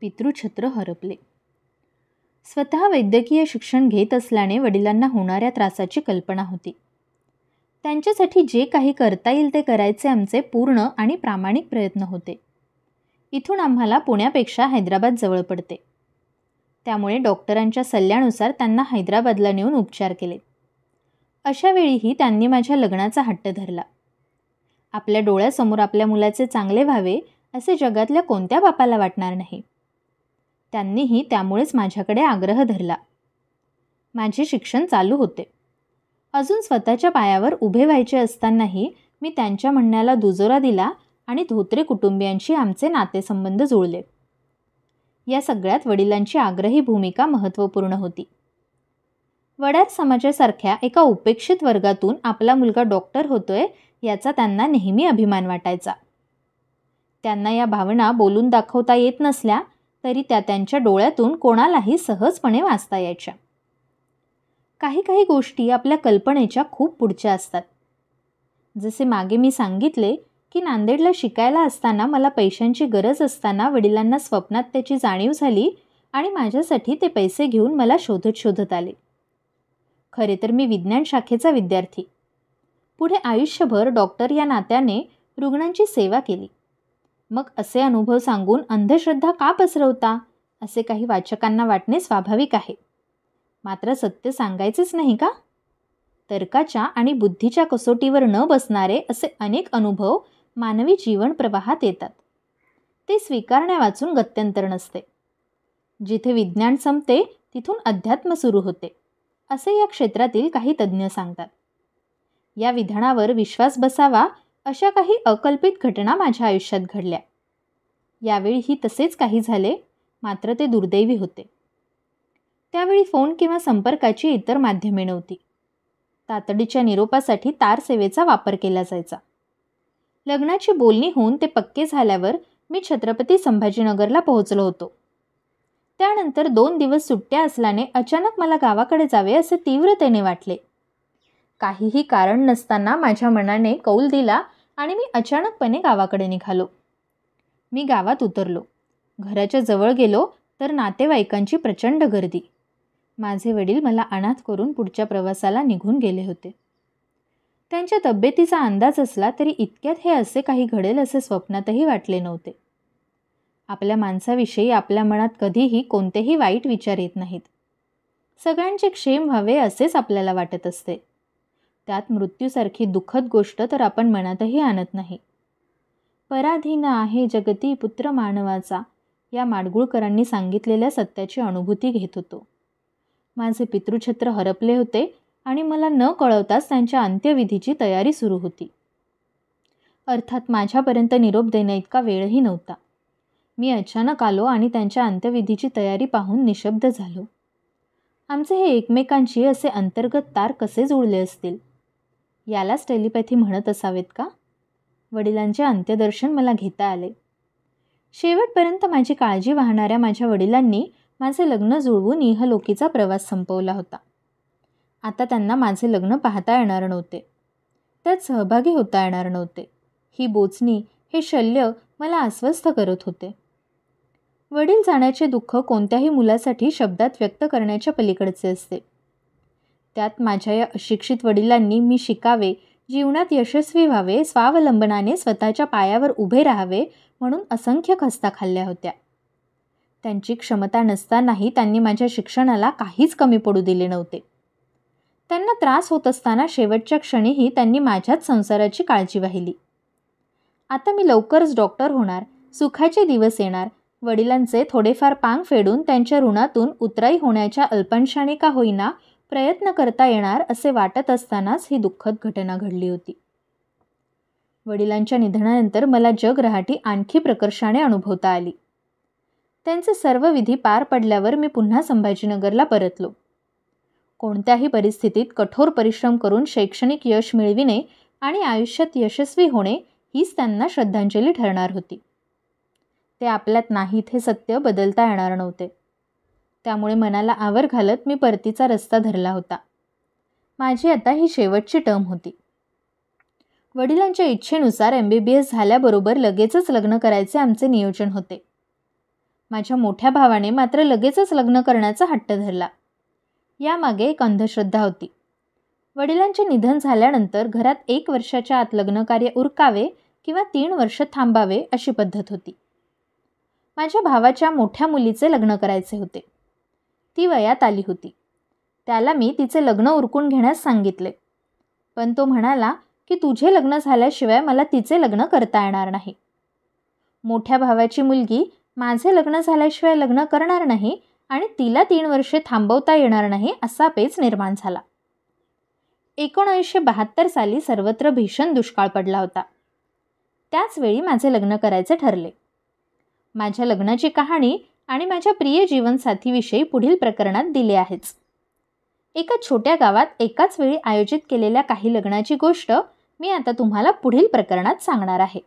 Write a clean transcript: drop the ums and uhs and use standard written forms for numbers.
पितृछत्र हरपले. स्वतः वैद्यकीय शिक्षण घेत असल्याने वडिलांना होणाऱ्या त्रासाची कल्पना होती. त्यांच्यासाठी जे काही करता येईल ते करायचे आमचे पूर्ण आणि प्रामाणिक प्रयत्न होते. इथून आम्हाला पुण्यापेक्षा हैदराबाद जवळ पडते. त्यामुळे डॉक्टरांच्या सल्ल्यानुसार त्यांना हैदराबादला नेऊन उपचार केले. अशा वेळीही त्यांनी माझ्या लग्नाचा हट्ट धरला. आपल्या डोळ्यासमोर आपल्या मुलाचे चांगले व्हावे असे जगातल्या कोणत्या बापाला वाटणार नाही. त्यांनीही त्यामुळेच माझ्याकडे आग्रह धरला. माझे शिक्षण चालू होते. अजून स्वतःच्या पायावर उभे व्हायचे असतानाही मी त्यांच्या म्हणण्याला दुजोरा दिला आणि धोत्रे कुटुंबियांशी आमचे नातेसंबंध जुळले. या सगळ्यात वडिलांची आग्रही भूमिका महत्त्वपूर्ण होती. वडार समाजासारख्या एका उपेक्षित वर्गातून आपला मुलगा डॉक्टर होतोय याचा त्यांना नेहमी अभिमान वाटायचा. त्यांना या भावना बोलून दाखवता येत नसल्या तरी त्या त्यांच्या डोळ्यातून कोणालाही सहजपणे वाचता यायच्या. काही काही गोष्टी आपल्या कल्पनेच्या खूप पुढच्या असतात. जसे मागे मी सांगितले की नांदेडला शिकायला असताना मला पैशांची गरज असताना वडिलांना स्वप्नात त्याची जाणीव झाली आणि माझ्यासाठी ते पैसे घेऊन मला शोधत शोधत आले. खरे तर मी विज्ञान शाखेचा विद्यार्थी. पुढे आयुष्यभर डॉक्टर या नात्याने रुग्णांची सेवा केली. मग असे अनुभव सांगून अंधश्रद्धा का पसरवता असे काही वाचकांना वाटणे स्वाभाविक आहे. मात्र सत्य सांगायचेच नाही का? तर्काच्या आणि बुद्धीच्या कसोटीवर न बसणारे असे अनेक अनुभव मानवी जीवन प्रवाहात येतात. ते स्वीकारण्यावाचून गत्यंतर नसते. जिथे विज्ञान संपते तिथून अध्यात्म सुरू होते असे या क्षेत्रातील काही तज्ज्ञ सांगतात. या विधानावर विश्वास बसावा अशा काही अकल्पित घटना माझ्या आयुष्यात घडल्या. यावेळीही तसेच काही झाले, मात्र ते दुर्दैवी होते. त्यावेळी फोन किंवा संपर्काची इतर माध्यमे नव्हती. तातडीच्या निरोपासाठी तार सेवेचा वापर केला जायचा. लग्नाची बोलणी होऊन ते पक्के झाल्यावर मी छत्रपती संभाजीनगरला पोहोचलो होतो. त्यानंतर 2 दिवस सुट्ट्या असल्याने अचानक मला गावाकडे जावे असे तीव्रतेने वाटले. काहीही कारण नसताना माझ्या मनाने कौल दिला आणि मी अचानकपणे गावाकडे निघालो. मी गावात उतरलो. घराच्या जवळ गेलो तर नातेवाईकांची प्रचंड गर्दी. माझे वडील मला अनाथ करून पुढच्या प्रवासाला निघून गेले होते. त्यांच्या तब्येतीचा अंदाज असला तरी इतक्यात हे असे काही घडेल असे स्वप्नातही वाटले नव्हते. आपल्या माणसाविषयी आपल्या मनात कधीही कोणतेही वाईट विचार येत नाहीत. सगळ्यांचे क्षेम व्हावे असेच आपल्याला वाटत असते. त्यात मृत्यूसारखी दुःखद गोष्ट तर आपण मनातही आणत नाही. पराधीन आहे जगती पुत्र मानवाचा या माडगुळकरांनी सांगितलेल्या सत्याची अनुभूती घेत होतो. माझे पितृछत्र हरपले होते आणि मला न कळवताच त्यांच्या अंत्यविधीची तयारी सुरू होती. अर्थात माझ्यापर्यंत निरोप देण्या इतका वेळही नव्हता. मी अचानक आलो आणि त्यांच्या अंत्यविधीची तयारी पाहून निशब्द झालो. आमचे हे एकमेकांशी असे अंतर्गत तार कसे जुळले असतील? यालाच टेलिपॅथी म्हणत असावेत का? वडिलांचे अंत्यदर्शन मला घेता आले. शेवटपर्यंत माझी काळजी वाहणाऱ्या माझ्या वडिलांनी माझे लग्न जुळवून इहलोकीचा प्रवास संपवला होता. आता त्यांना माझे लग्न पाहता येणार नव्हते. त्यात सहभागी होता येणार नव्हते. ही बोचणी, हे शल्य मला अस्वस्थ करत होते. वडील जाण्याचे दुःख कोणत्याही मुलासाठी शब्दात व्यक्त करण्याच्या पलीकडचे असते. त्यात माझ्या या अशिक्षित वडिलांनी मी शिकावे, जीवनात यशस्वी व्हावे, स्वावलंबनाने स्वतःच्या पायावर उभे राहावे म्हणून असंख्य खस्ता खाल्ल्या होत्या. त्यांची क्षमता नसतानाही त्यांनी माझ्या शिक्षणाला काहीच कमी पडू दिले नव्हते. त्यांना त्रास होत असताना शेवटच्या क्षणीही त्यांनी माझ्याच संसाराची काळजी वाहिली. आता मी लवकरच डॉक्टर होणार, सुखाचे दिवस येणार, वडिलांचे थोडेफार पांग फेडून त्यांच्या ऋणातून उतराई होण्याच्या अल्पांशाने का होईना प्रयत्न करता येणार असे वाटत असतानाच ही दुःखद घटना घडली होती. वडिलांच्या निधनानंतर मला जगरहाटी आणखी प्रकर्षाने अनुभवता आली. त्यांचे सर्व विधी पार पडल्यावर मी पुन्हा संभाजीनगरला परतलो. कोणत्याही परिस्थितीत कठोर परिश्रम करून शैक्षणिक यश मिळविणे आणि आयुष्यात यशस्वी होणे हीच त्यांना श्रद्धांजली ठरणार होती. ते आपल्यात नाहीत हे सत्य बदलता येणार नव्हते. त्यामुळे मनाला आवर घालत मी परतीचा रस्ता धरला होता. माझी आता ही शेवटची टर्म होती. वडिलांच्या इच्छेनुसार MBBS झाल्याबरोबर लगेचच लग्न करायचे आमचे नियोजन होते. माझ्या मोठ्या भावाने मात्र लगेचच लग्न करण्याचा हट्ट धरला. यामागे एक अंधश्रद्धा होती. वडिलांचे निधन झाल्यानंतर घरात 1 वर्षाच्या आत लग्नकार्य उरकावे किंवा 3 वर्ष थांबावे अशी पद्धत होती. माझ्या भावाच्या मोठ्या मुलीचे लग्न करायचे होते. ती वयात आली होती. त्याला मी तिचे लग्न उरकून घेण्यास सांगितले, पण तो म्हणाला की तुझे लग्न झाल्याशिवाय मला तिचे लग्न करता येणार नाही. मोठ्या भावाची मुलगी माझे लग्न झाल्याशिवाय लग्न करणार नाही आणि तिला 3 वर्षे थांबवता येणार नाही असा पेच निर्माण झाला. 1972 साली सर्वत्र भीषण दुष्काळ पडला होता. त्याच वेळी माझे लग्न करायचे ठरले. माझ्या लग्नाची कहाणी आणि माझ्या प्रिय जीवनसाथीविषयी पुढील प्रकरणात दिले आहेच. एका छोट्या गावात एकाच वेळी आयोजित केलेल्या काही लग्नाची गोष्ट मी आता तुम्हाला पुढील प्रकरणात सांगणार आहे.